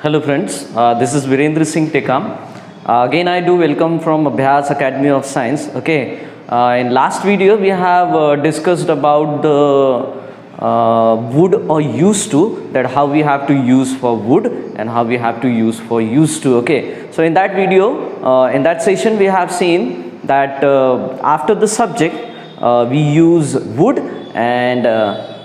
Hello friends, this is Virendra Singh Tekam. Again I do welcome from Abhyas Academy of Science. Okay, in last video we have discussed about the would or used to, that how we have to use for would and how we have to use for used to. Okay, so in that video, in that session we have seen that after the subject we use would and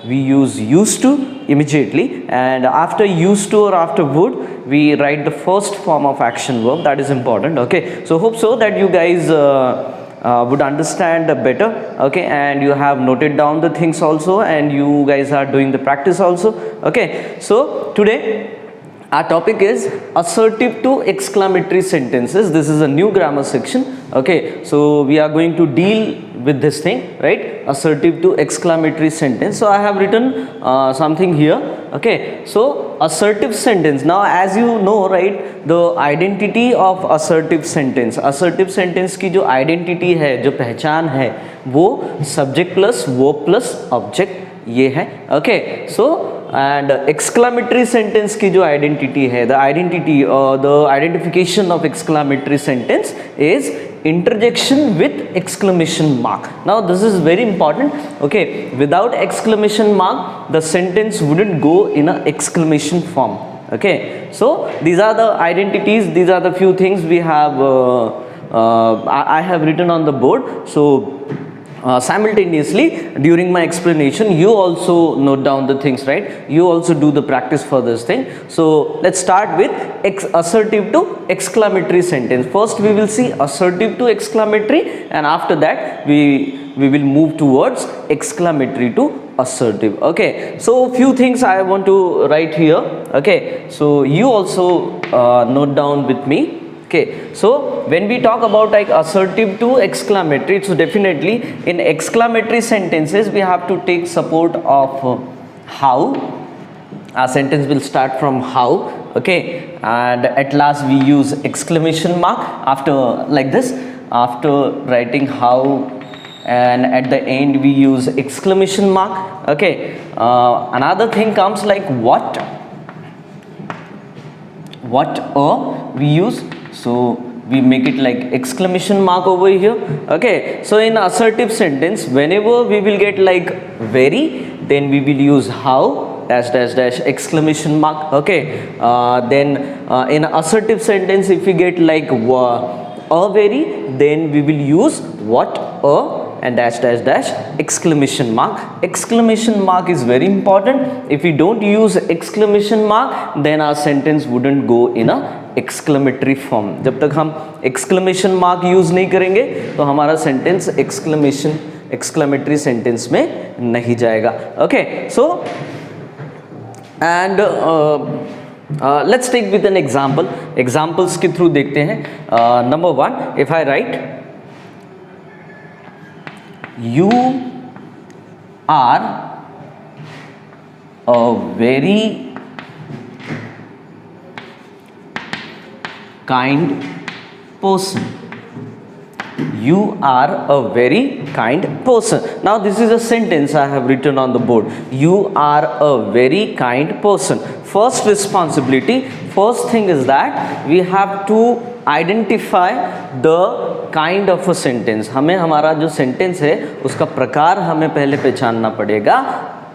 we use used to immediately, and after used to or after would we write the first form of action verb. That is important. Okay, so hope so that you guys would understand better. Okay, and you have noted down the things also, and you guys are doing the practice also. Okay, so today our topic is assertive to exclamatory sentences. This is a new grammar section. Okay, so we are going to deal with this thing, right? Assertive to exclamatory sentence. So I have written something here. Okay, so assertive sentence. Now as you know, right, the identity of assertive sentence की जो identity है, जो पहचान है, वो subject plus verb plus object ये है. Okay, so and exclamatory sentence की जो identity है, the identification of exclamatory sentence is interjection with exclamation mark. Now this is very important. Okay, without exclamation mark the sentence wouldn't go in a exclamation form. Okay, so these are the identities, these are the few things we have I have written on the board. So simultaneously during my explanation you also note down the things, right? You also do the practice for this thing. So let's start with assertive to exclamatory sentence. First we will see assertive to exclamatory, and after that we will move towards exclamatory to assertive. Okay, so few things I want to write here. Okay, so you also note down with me. Okay, so when we talk about like assertive to exclamatory, so definitely in exclamatory sentences we have to take support of how. Our sentence will start from how. Okay, and at last we use exclamation mark after, like this, after writing how, and at the end we use exclamation mark. Okay, another thing comes like what we use, so we make it like exclamation mark over here. Okay, so in assertive sentence whenever we will get like very, then we will use how dash dash dash exclamation mark. Okay, then in assertive sentence if we get like a very, then we will use what a and dash dash dash exclamation mark. Exclamation mark is very important. If we don't use exclamation mark then our sentence wouldn't go in a exclamatory form. जब तक हम exclamation mark use नहीं करेंगे तो हमारा sentence exclamatory sentence में नहीं जाएगा. Okay, so and let's take with an example. Examples के through देखते हैं. Number one, if I write you are a very kind person. You are a very kind person. Now this is a sentence I have written on the board. You are a very kind person. First responsibility, first thing is that we have to identify the kind of a sentence. हमें हमारा जो sentence है उसका प्रकार हमें पहले पहचानना पड़ेगा,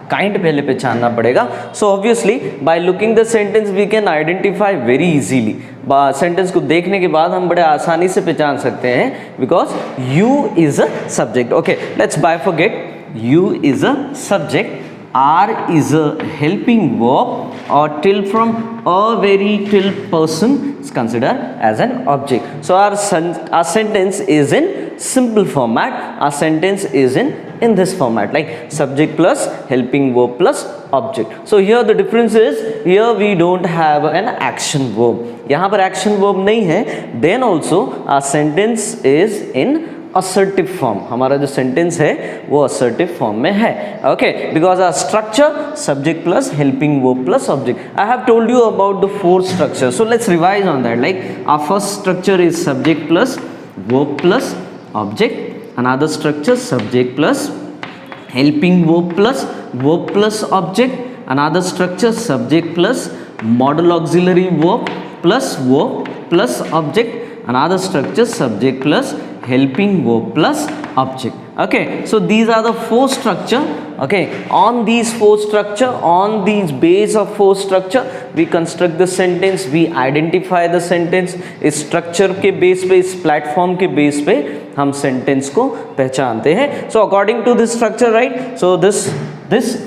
kind पहले पहचानना पड़ेगा. So obviously by looking the sentence we can identify very easily. Sentence को देखने के बाद हम बड़े आसानी से पहचान सकते हैं, because you is a subject. Okay, let's bifurcate. You is a subject, are is a helping verb, or till from a very till person is considered as an object. So our sentence is in simple format. Our sentence is in this format, like subject plus helping verb plus object. So here the difference is, here we don't have an action verb. यहाँ पर action verb नहीं है. Then also our sentence is in assertive form. हमारा जो sentence है वो assertive form में है. Okay, because our structure subject plus helping verb plus object. I have told you about the four structures. So let's revise on that. Like our first structure is subject plus verb plus object. Another structure subject plus helping verb plus object. Another structure subject plus modal auxiliary verb plus object, another structure subject plus helping verb plus object. Okay, so these are the four structure. Okay, on these four structure, on these base of four structure, we construct the sentence, we identify the sentence. इस structure के base पे, इस platform के base पे हम sentence को पहचानते हैं. So according to this structure, right? So this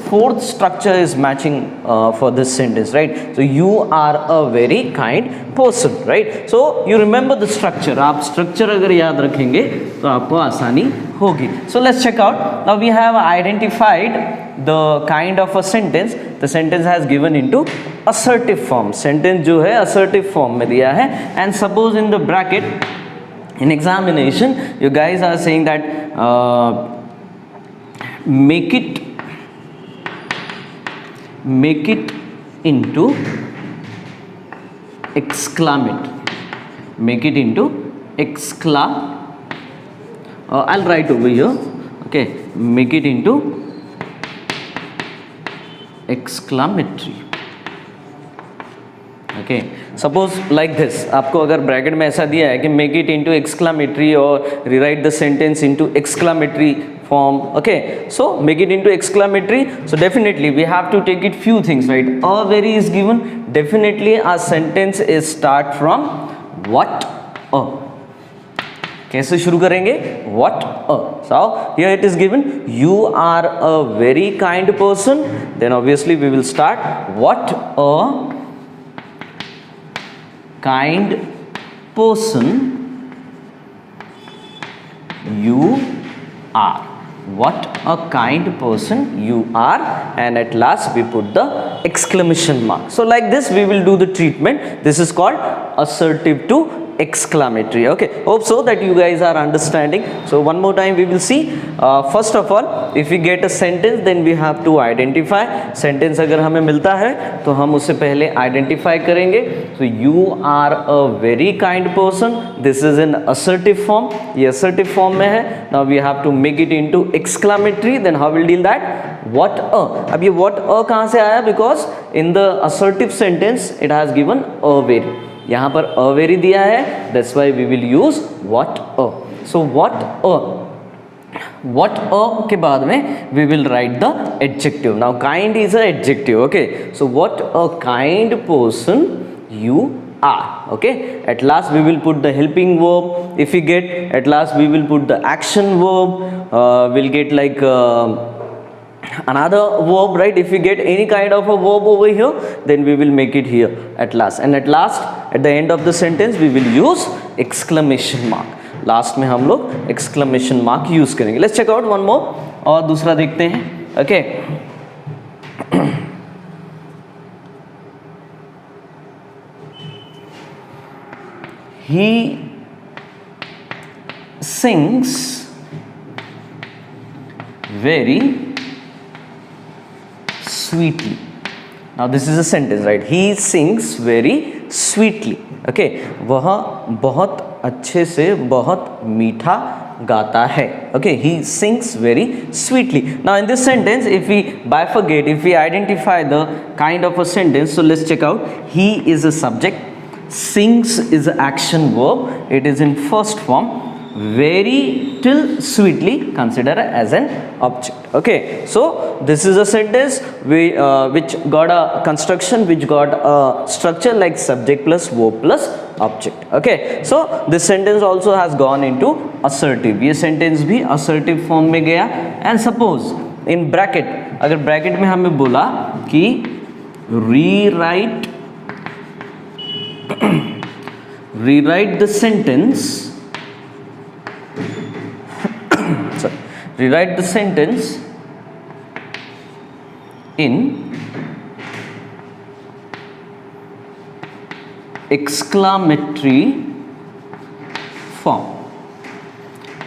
fourth structure is matching for this sentence, right? So you are a very kind person, right? So you remember the structure. आप structure अगर याद रखेंगे तो आपको आसानी होगी. So let's check out. Now we have identified the kind of a sentence. The sentence has given into assertive form. Sentence जो है assertive form में दिया है. And suppose in the bracket, in examination, you guys are saying that make it into exclamatory. Make it into I'll write over here. Okay, make it into exclamatory. Okay, suppose like this. आपको अगर bracket में ऐसा दिया है कि make it into exclamatory और rewrite the sentence into exclamatory form. Okay, so make it into exclamatory. So definitely we have to take it few things, right? A very is given. Definitely our sentence is start from what a. कैसे शुरू करेंगे? What a. So here it is given, you are a very kind person. Then obviously we will start what a kind person you are. What a kind person you are, and at last we put the exclamation mark. So like this we will do the treatment. This is called assertive to exclamatory. Okay, hope so that you guys are understanding. So one more time we will see. First of all, if we get a sentence, then we have to identify. Sentence अगर हमें मिलता है तो हम उसे पहले identify करेंगे. So you are a very kind person. This is in assertive form. ये assertive form में है. Now we have to make it into exclamatory. Then how we'll deal that? What a. अब ये what a कहाँ से आया? Because in the assertive sentence it has given a very. यहाँ पर a very दिया है. That's why we will use what a. So what a के बाद में we will write the adjective. Now kind is a adjective. Okay, so what a kind person you are. Okay, at last we will put the helping verb. If we get, at last we will put the action verb. We'll get like another verb, right? If we get any kind of a verb over here, then we will make it here at last. And at last, at the end of the sentence, we will use exclamation mark. Last में हम लोग exclamation mark use करेंगे. Let's check out one more. और दूसरा देखते हैं. Okay. He sings very sweetly. Now this is a sentence, right? He sings very sweetly. Okay, वह बहुत अच्छे से बहुत मीठा गाता है. Okay, he sings very sweetly. Now in this sentence, if we bifurcate, if we identify the kind of a sentence, so let's check out. He is a subject. Sings is an action verb. It is in first form. Very till sweetly consider as an object. Okay, so this is a sentence which got a construction, which got a structure like subject plus verb plus object. Okay, so this sentence also has gone into assertive. ये sentence भी assertive form में गया. And suppose in bracket, अगर bracket में हमें बोला कि rewrite the sentence. Rewrite the sentence in exclamatory form.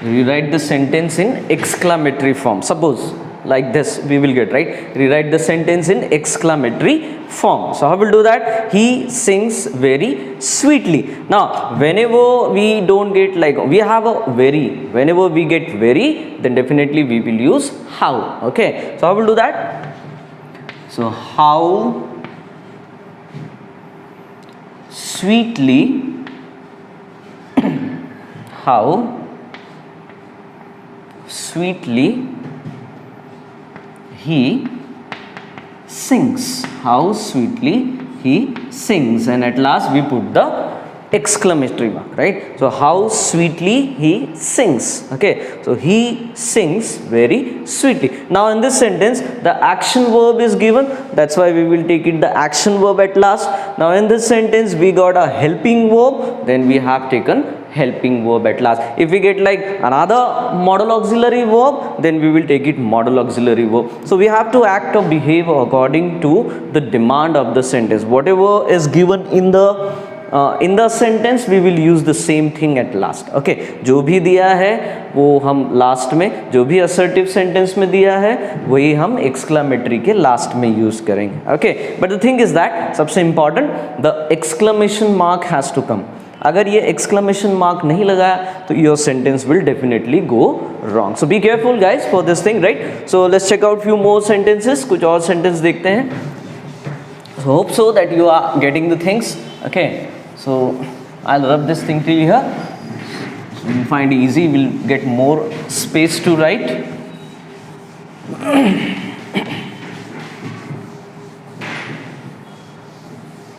Rewrite the sentence in exclamatory form. Suppose like this we will get, right? Rewrite the sentence in exclamatory form. So how we'll do that? He sings very sweetly. Now whenever we don't get, like we have a very, whenever we get very, then definitely we will use how. Okay, so how we'll do that? So how sweetly how sweetly he sings. How sweetly he sings. And at last we put the exclamatory mark, right? So how sweetly he sings. Okay, so he sings very sweetly. Now in this sentence the action verb is given, that's why we will take it the action verb at last. Now in this sentence we got a helping verb, then we have taken helping verb at last. If we get like another modal auxiliary verb, then we will take it modal auxiliary verb. So we have to act or behave according to the demand of the sentence. Whatever is given in the sentence we will use the same thing at last. Okay, जो भी दिया है वो हम last में, जो भी assertive sentence में दिया है वही हम exclamatory के लास्ट में यूज करेंगे. Okay, but the thing is that सबसे important the exclamation mark has to come. अगर ये exclamation mark नहीं लगाया तो your sentence will definitely go wrong. So be careful guys for this thing, right? So let's check out few more sentences. कुछ और sentence देखते हैं. So hope so that you are getting the things. Okay, so I'll rub this thing till here. So you'll find it easy. We'll get more space to write.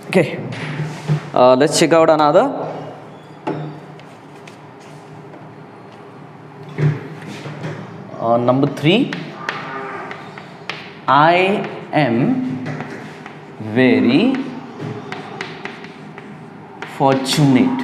Okay, let's check out another. Number 3, I am very fortunate.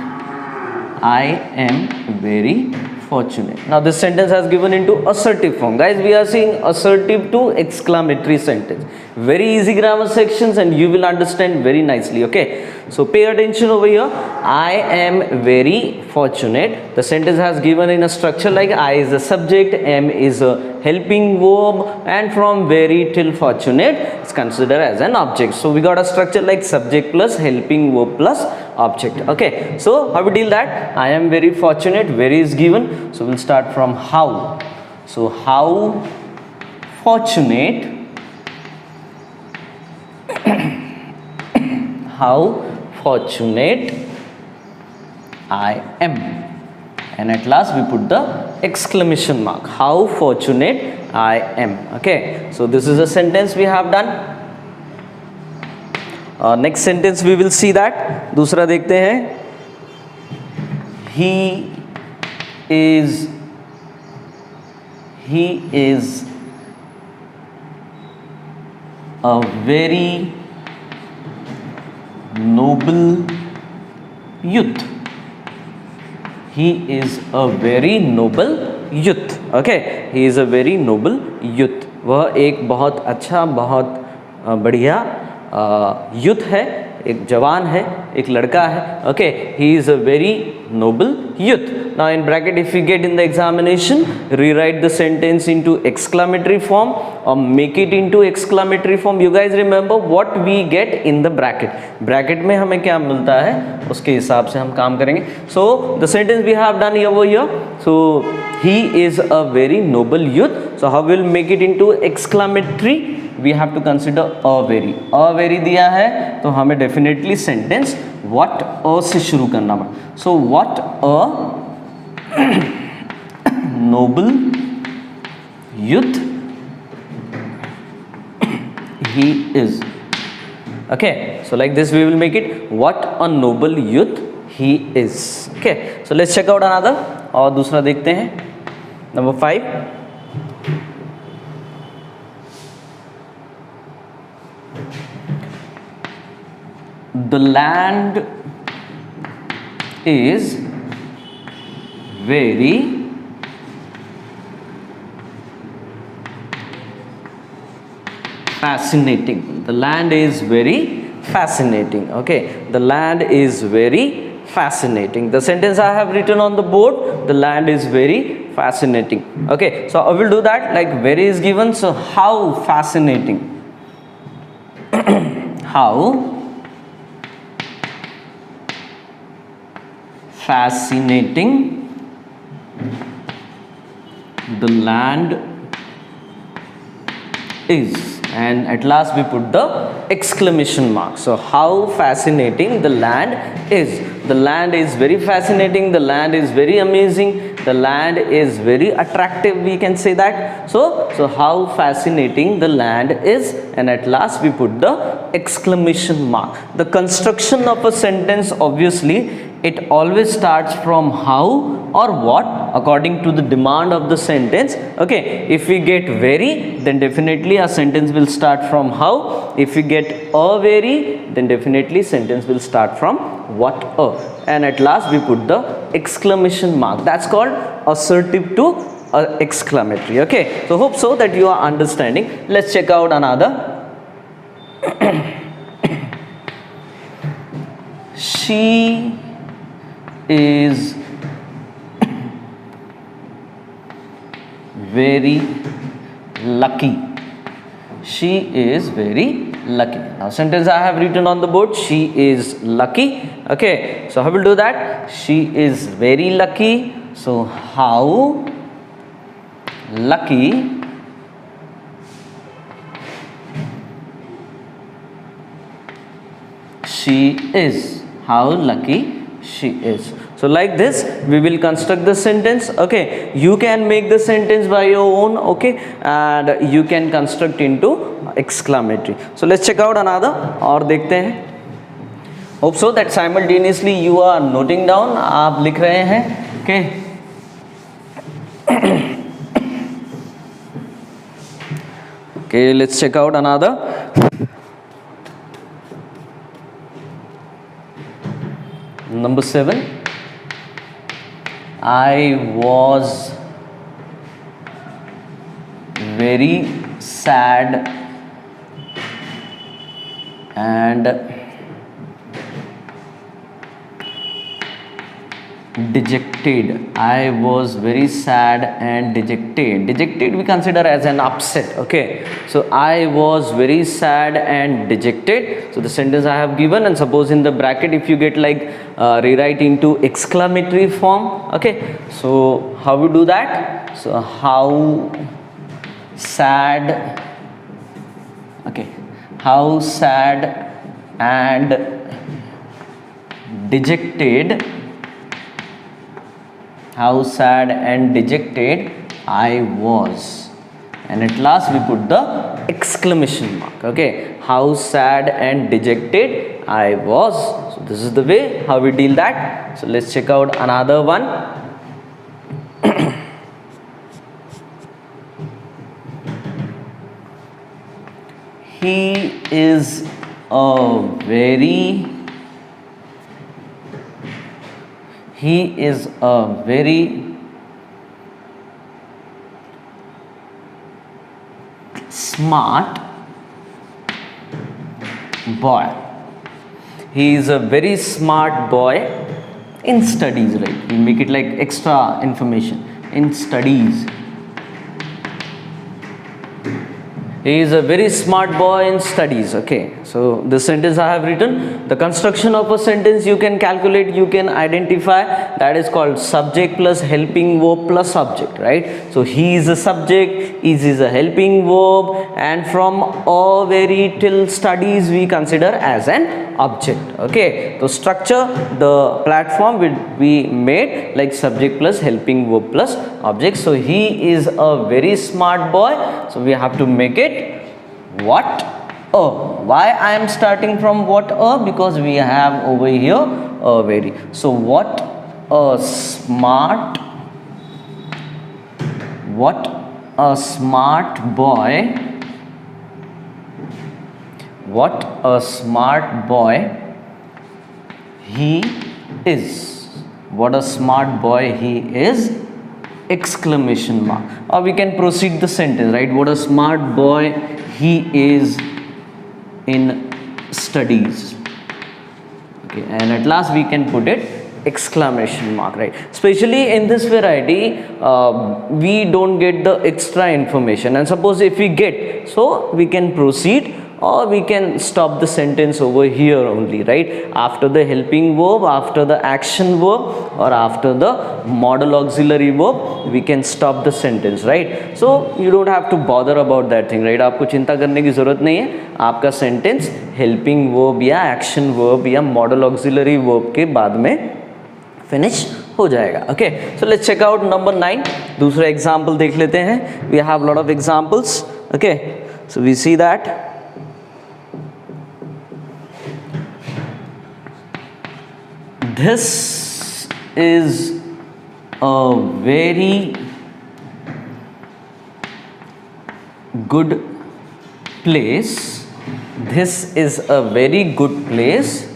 I am very fortunate. Now this sentence has given into assertive form. Guys, we are seeing assertive to exclamatory sentence. Very easy grammar sections and you will understand very nicely. Okay, so pay attention over here. I am very fortunate. The sentence has given in a structure like I is the subject, am is a helping verb, and from very till fortunate is considered as an object. So we got a structure like subject plus helping verb plus object. Okay, so how we deal that? I am very fortunate, very is given, so we'll start from how. So how fortunate how fortunate I am, and at last we put the exclamation mark. How fortunate I am. Okay, so this is a sentence we have done. Next sentence we will see that. दूसरा देखते हैं. He is a very noble youth. He is a very noble youth. Okay, he is a very noble youth. वह एक बहुत अच्छा, बहुत बढ़िया youth है, एक जवान है, एक लड़का है. Okay, he is a very noble youth. Now in bracket, if we get in the examination, rewrite the sentence into exclamatory form or make it into exclamatory form. You guys remember what we get in the bracket. Bracket में हमें क्या मिलता है उसके हिसाब से हम काम करेंगे. So the sentence we have done over here. So he is a very noble youth. So how we'll make it into exclamatory? We have to consider a very. A very दिया है तो हमें definitely sentence what a से शुरू करना पड़ेगा. So what a noble youth he is. Okay, so like this we will make it what a noble youth he is. Okay, so let's check out another. और दूसरा देखते हैं. Number 5. The land is very fascinating. The land is very fascinating. Okay, the land is very fascinating. The sentence I have written on the board, the land is very fascinating. Okay, so I will do that like very is given. So how fascinating? How fascinating the land is, and at last we put the exclamation mark. So how fascinating the land is. The land is very fascinating, the land is very amazing, the land is very attractive, we can say that. So how fascinating the land is, and at last we put the exclamation mark. The construction of a sentence, obviously it always starts from how or what according to the demand of the sentence. Okay, if we get very, then definitely a sentence will start from how. If we get a very, then definitely sentence will start from what a. And at last we put the exclamation mark. That's called assertive to exclamatory. Okay, so hope so that you are understanding. Let's check out another. She is very lucky. She is very lucky. Now sentence I have written on the board, she is lucky. Okay, so how will do that? She is very lucky. So how lucky she is. How lucky she is. So like this we will construct the sentence. Okay, you can make the sentence by your own. Okay, and you can construct into exclamatory. So let's check out another और देखते हैं. Hope so that simultaneously you are noting down. आप लिख रहे हैं. Okay. Okay, let's check out another. Number 7. I was very sad and dejected. I was very sad and dejected. Dejected we consider as an upset. Okay, so I was very sad and dejected. So the sentence I have given, and suppose in the bracket if you get like rewrite into exclamatory form. Okay, so how we do that? So how sad. Okay, how sad and dejected. How sad and dejected I was, and at last we put the exclamation mark. Okay, how sad and dejected I was. So this is the way how we deal that. So let's check out another one. He is a very smart boy. He is a very smart boy in studies, right? We make it like extra information in studies. He is a very smart boy in studies. Okay, so the sentence I have written, the construction of a sentence you can calculate, you can identify. That is called subject plus helping verb plus subject, right? So he is a subject, is a helping verb, and from a very till studies we consider as an object. Okay, so structure the platform will be made like subject plus helping verb plus object. So he is a very smart boy. So we have to make it what a. Why I am starting from what a? Because we have over here a very. So what a smart boy, what a smart boy he is. What a smart boy he is, exclamation mark. Or we can proceed the sentence, right? What a smart boy he is in studies. Okay, and at last we can put it exclamation mark, right? Especially in this variety we don't get the extra information, and suppose if we get, so we can proceed or we can stop the sentence over here only, right? After the helping verb, after the action verb, or after the modal auxiliary verb, we can stop the sentence, right? So you don't have to bother about that thing, right? आपको चिंता करने की ज़रूरत नहीं है, आपका sentence helping verb या action verb या modal auxiliary verb के बाद में finish हो जाएगा. Okay, so let's check out number 9. दूसरा एग्जाम्पल देख लेते हैं. We have lot of examples. Okay, so we see that this is a very good place. This is a very good place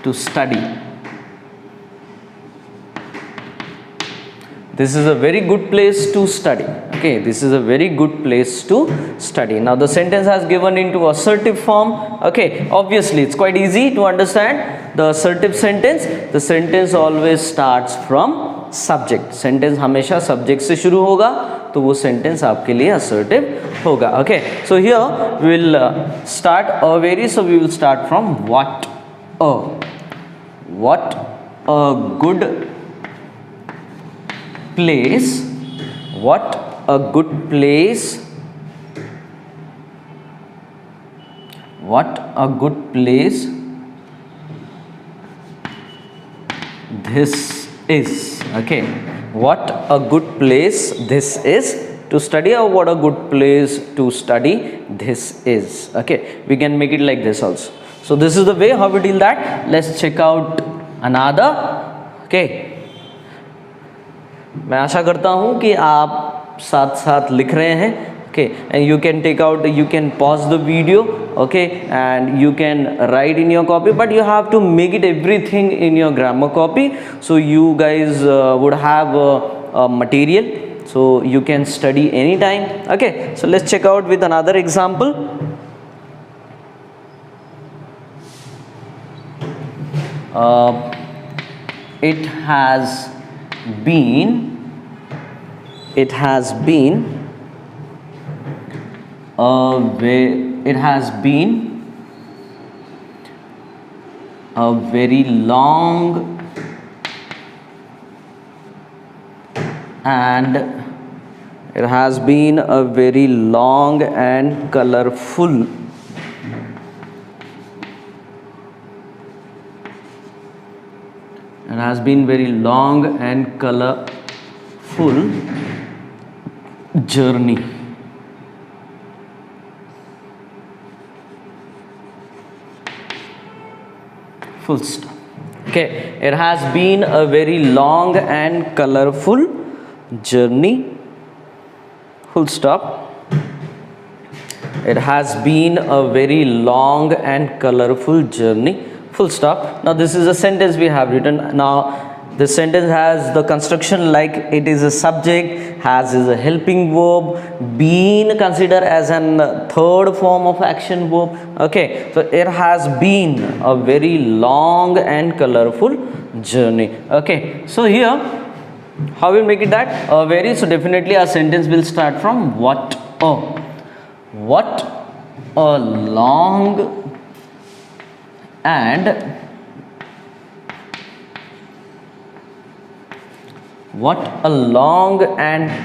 to study. This is a very good place to study. Okay, this is a very good place to study. Now the sentence has given into assertive form. Okay, obviously it's quite easy to understand the assertive sentence. The sentence always starts from subject. Sentence हमेशा subject से शुरू होगा, तो वो sentence आपके लिए assertive होगा. Okay, so here we will start a very, so we will start from what a good place, what a good place, what a good place this is. Okay, what a good place this is to study, or what a good place to study this is. Okay, we can make it like this also. So this is the way how we deal that. Let's check out another. Okay, मैं आशा करता हूँ कि आप साथ साथ लिख रहे हैं. Okay, and you can take out, you can pause the video, okay, and you can write in your copy, but you have to make it everything in your grammar copy, so you guys would have a material, so you can study anytime. Okay, so let's check out with another example. It has been a very long and it has been a very long and colorful journey. Full stop. Okay, it has been a very long and colorful journey. Full stop. It has been a very long and colorful journey. Full stop. Now this is a sentence we have written. Now this sentence has the construction like it is a subject, has is a helping verb, been considered as an third form of action verb. Okay, so it has been a very long and colorful journey. Okay, so here how we'll make it that very, so definitely our sentence will start from what a long and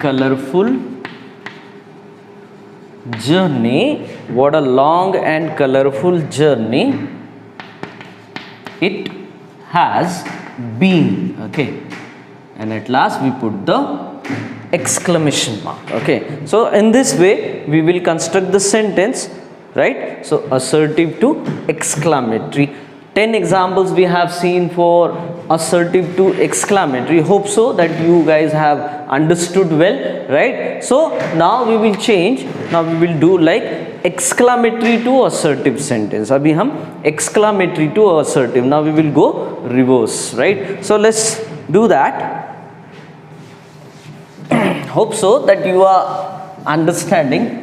colorful journey, what a long and colorful journey it has been. Okay, and at last we put the exclamation mark. Okay, so in this way we will construct the sentence, right? So assertive to exclamatory. 10 examples we have seen for assertive to exclamatory. Hope so that you guys have understood well, right? So now we will change. Now we will do like exclamatory to assertive sentence. Abhi hum exclamatory to assertive. Now we will go reverse, right? So let's do that. Hope so that you are understanding.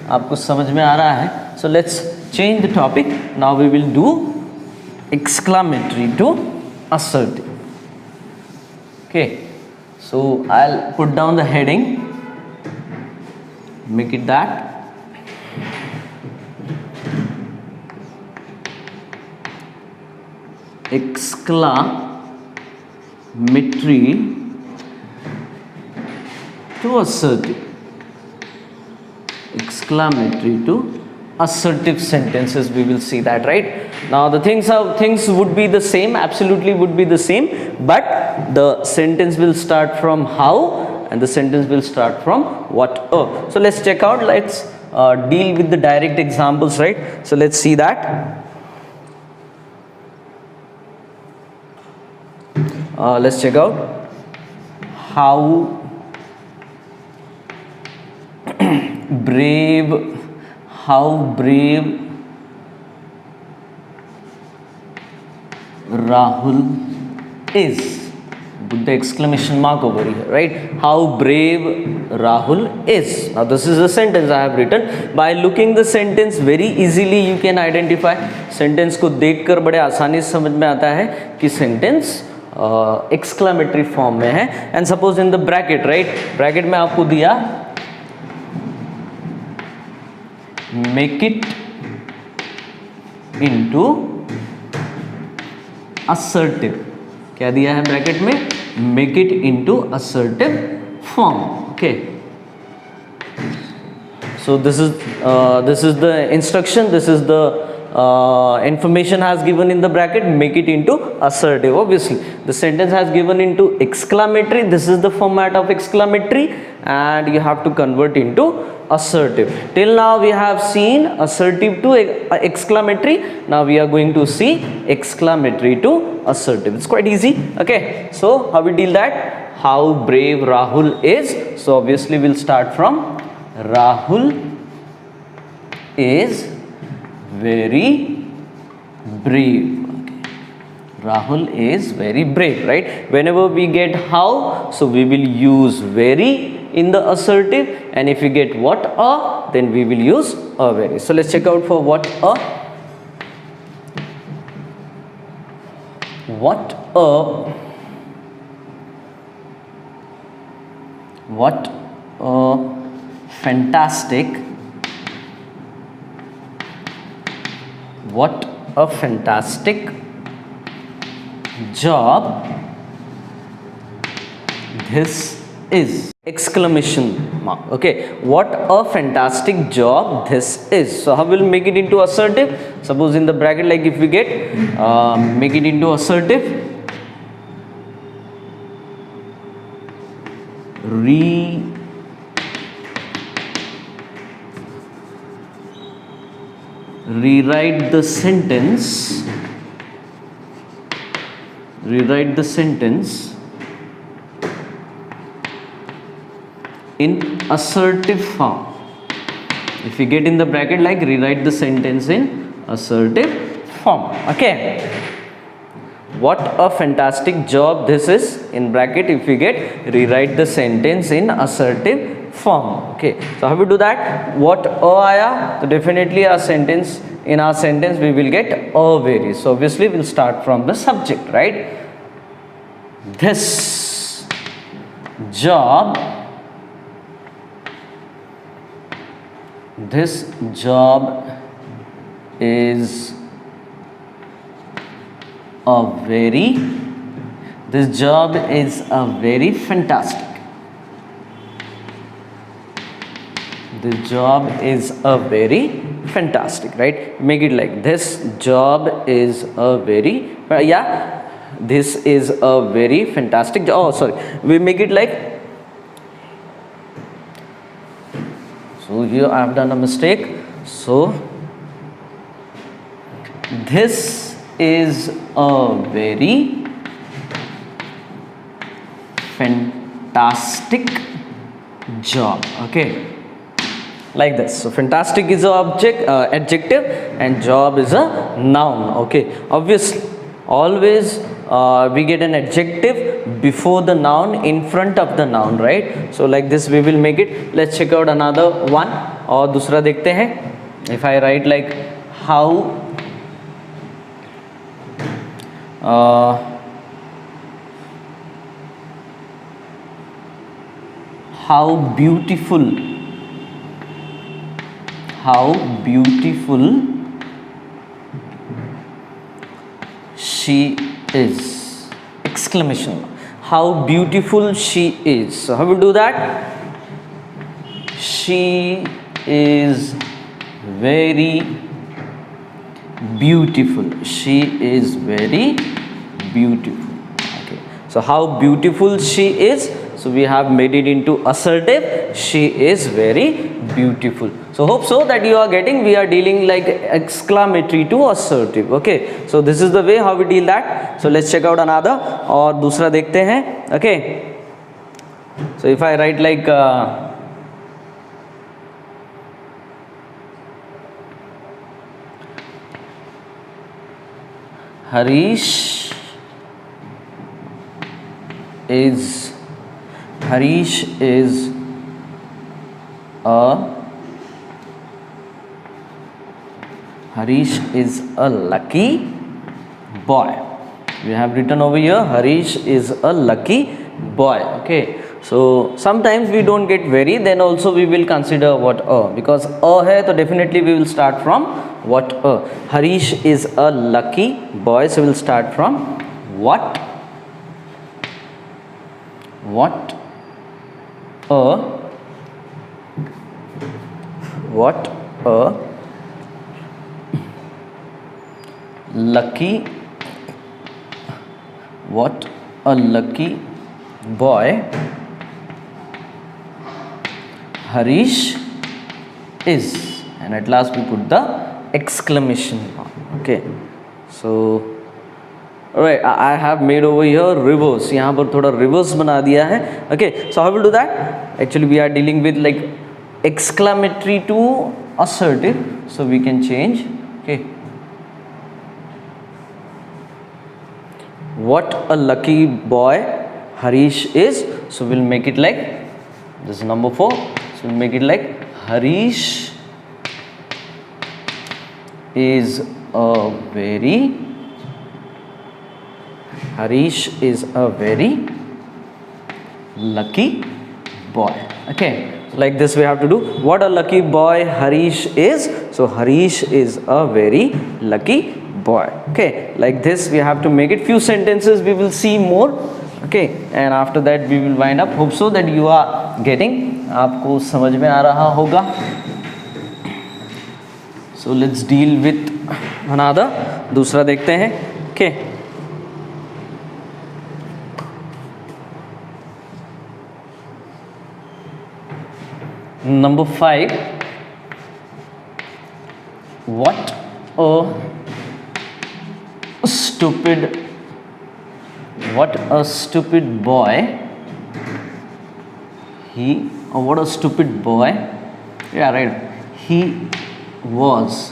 आपको समझ में आ रहा है. So let's change the topic. Now we will do exclamatory to assertive. Okay, so I'll put down the heading make it that exclamatory to assertive. Exclamatory to assertive sentences, we will see that, right? Now the things would be the same, absolutely would be the same, but the sentence will start from how and the sentence will start from what. So let's check out, let's deal with the direct examples, right? So let's see that. Let's check out how brave Rahul is. Put the exclamation mark over here, right? How brave Rahul is. Now this is a sentence I have written. By looking the sentence very easily you can identify. Sentence को देखकर बड़े आसानी से समझ में आता है कि sentence exclamatory form में है. And suppose in the bracket, right? Bracket में आपको दिया make it into assertive. क्या दिया है ब्रैकेट में? make it into assertive form. Okay, so this is the instruction, this is the information has given in the bracket, make it into assertive. Obviously the sentence has given into exclamatory, this is the format of exclamatory, and you have to convert into assertive. Till now we have seen assertive to exclamatory, now we are going to see exclamatory to assertive. It's quite easy. Okay, so how we deal that? How brave Rahul is. So obviously we'll start from Rahul is very brave. Okay. Rahul is very brave, right? Whenever we get how, so we will use very in the assertive, and if we get what a, then we will use a very. So let's check out for what a. What a fantastic job this is. Exclamation mark. Okay, what a fantastic job this is. So how will we make it into assertive? Suppose in the bracket, like if we get make it into assertive, rewrite the sentence in assertive form. If we get in the bracket, like rewrite the sentence in assertive form. Okay, what a fantastic job this is, in bracket if we get rewrite the sentence in assertive form. Okay, so how we do that? What a aaya, so definitely our sentence, in our sentence we will get a very. So obviously we'll start from the subject, right? This job is a very fantastic. This job is a very fantastic, right? Make it like this job is a very, this is a very fantastic job. Oh, sorry, we make it like, so here I have done a mistake. So this is a very fantastic job. Okay, like this. So fantastic is a adjective and job is a noun. Okay, obviously always we get an adjective before the noun, in front of the noun, right? So like this we will make it. Let's check out another one, और दूसरा देखते हैं. If I write like how beautiful how beautiful she is, exclamation mark. How beautiful she is. So how we do that? She is very beautiful. She is very beautiful. Okay, so how beautiful she is, so we have made it into assertive. She is very beautiful. So hope so that you are getting, we are dealing like exclamatory to assertive. Okay, so this is the way how we deal that. So let's check out another, और दूसरा देखते हैं. Okay, so if I write like Harish is a lucky boy. We have written over here, Harish is a lucky boy. Okay, so sometimes we don't get very, then also we will consider what because hai, so definitely we will start from what Harish is a lucky boy, so we will start from what a lucky boy Harish is, and at last we put the exclamation mark. Okay, so alright, I have made over here reverse, यहाँ पर थोड़ा reverse बना दिया है. Okay, so how will do that? Actually we are dealing with like exclamatory to assertive, so we can change. Okay, what a lucky boy Harish is, so we'll make it like this is number 4, so we'll make it like Harish is a very lucky boy. Okay, so like this we have to do. What a lucky boy Harish is, so Harish is a very lucky boy. Okay, like this we have to make it. Few sentences we will see more. Okay, and after that we will wind up. Hope so that you are getting, आपको समझ में आ रहा होगा. So let's deal with another, दूसरा देखते हैं. Okay, number 5, what a stupid boy what a stupid boy, yeah right, he was.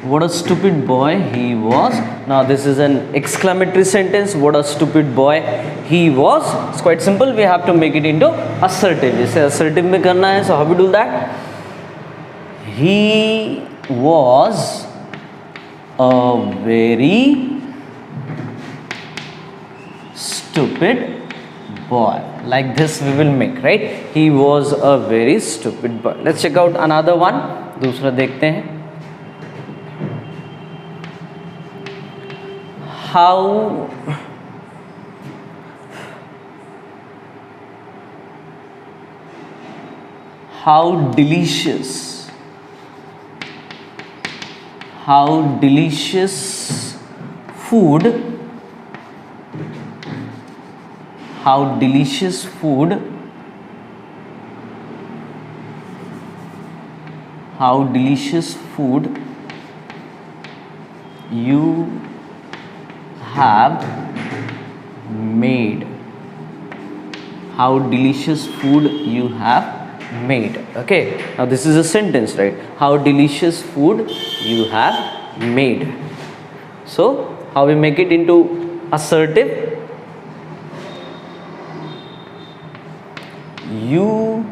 What a stupid boy he was. Now this is an exclamatory sentence. What a stupid boy he was. It's quite simple. We have to make it into assertive. जैसे assertive में करना है, so how we do that? He was a very stupid boy. Like this we will make, right? He was a very stupid boy. Let's check out another one. दूसरा देखते हैं. How delicious food you have made. How delicious food you have made. Okay, now this is a sentence, right? How delicious food you have made. So how we make it into assertive? You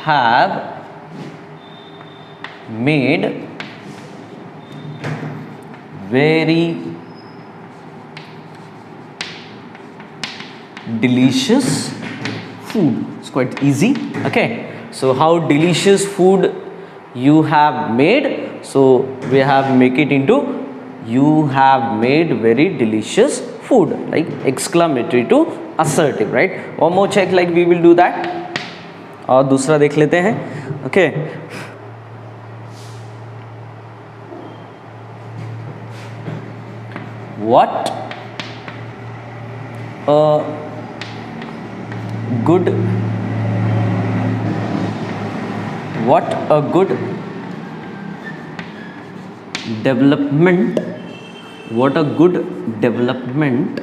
have made very delicious food. It's quite easy. Okay, so how delicious food you have made, so we have make it into you have made very delicious food, like exclamatory to assertive, right? One more check, like we will do that. और दूसरा देख लेते हैं. Okay, what a good development, what a good development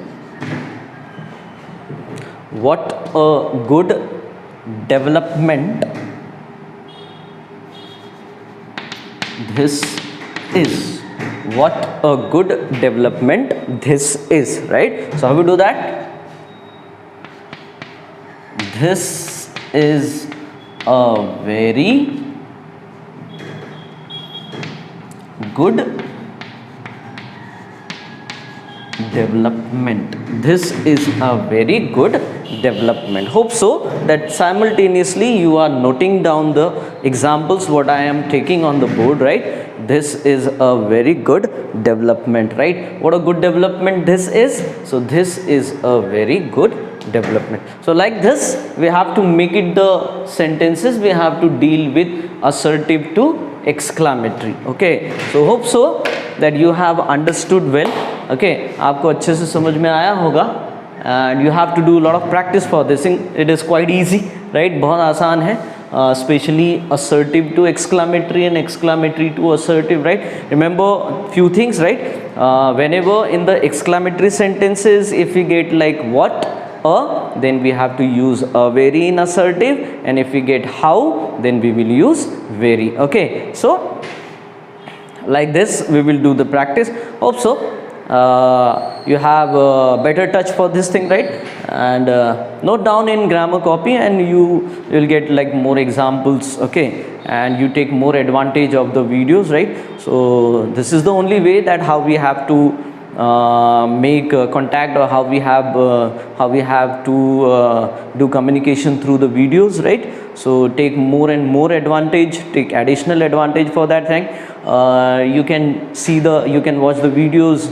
this is, what a good development this is, right? So how we do that? This is a very good development. This is a very good development. Hope so that simultaneously you are noting down the examples what I am taking on the board, right? This is a very good development, right? What a good development this is. So this is a very good development. So like this we have to make it the sentences, we have to deal with assertive to exclamatory. Okay, so hope so that you have understood well. Okay, आपको अच्छे से समझ में आया होगा, and you have to do a lot of practice for this thing. It is quite easy, right? बहुत आसान है, especially assertive to exclamatory and exclamatory to assertive, right? Remember few things, right? Whenever in the exclamatory sentences, if we get like what, then we have to use a very in assertive, and if we get how, then we will use very. Okay, so like this we will do the practice. Hope so you have a better touch for this thing, right? And note down in grammar copy, and you will get like more examples. Okay, and you take more advantage of the videos, right? So this is the only way that how we have to make contact, or how we have to do communication through the videos, right? So take more and more advantage, take additional advantage for that thing. You can watch the videos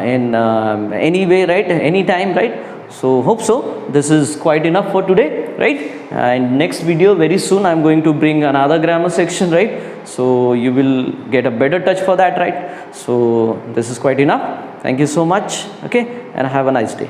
in any way, right? Anytime, right? So hope so this is quite enough for today, right? And next video very soon I'm going to bring another grammar section, right? So you will get a better touch for that, right? So this is quite enough. Thank you so much. Okay, and have a nice day.